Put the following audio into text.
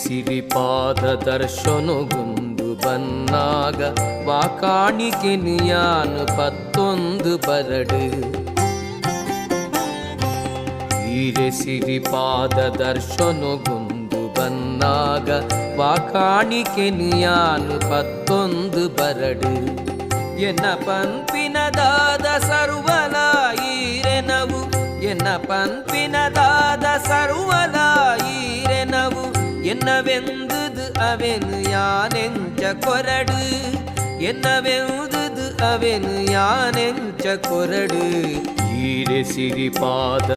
ಸಿರಿಪಾದ ದರ್ಶನಗೊಂದು ಬನ್ನಾಗ ವಾಕಾಣಿಕೆ ನಿಯಾನು 11 ಬರಡು ಸಿರಿಪಾದ ದರ್ಶನಗೊಂದು ಬನ್ನಾಗ ವಾಕಾಣಿಕೆ ನಿಯಾನು 11 ಬರಡು ಎನ್ನ ಪಂಪಿನದಾದ ಸರ್ವಲಾಯಿರೆನವು ಎನ್ನ ಪಂಪಿನದಾದ ಸರ್ವಲಾಯಿರೆನವು என்னவெந்தது அவனு யானெஞ்ச கொரடு என்னவெந்தது அவனு யானெஞ்ச கொரடு ஈர சிரிபாத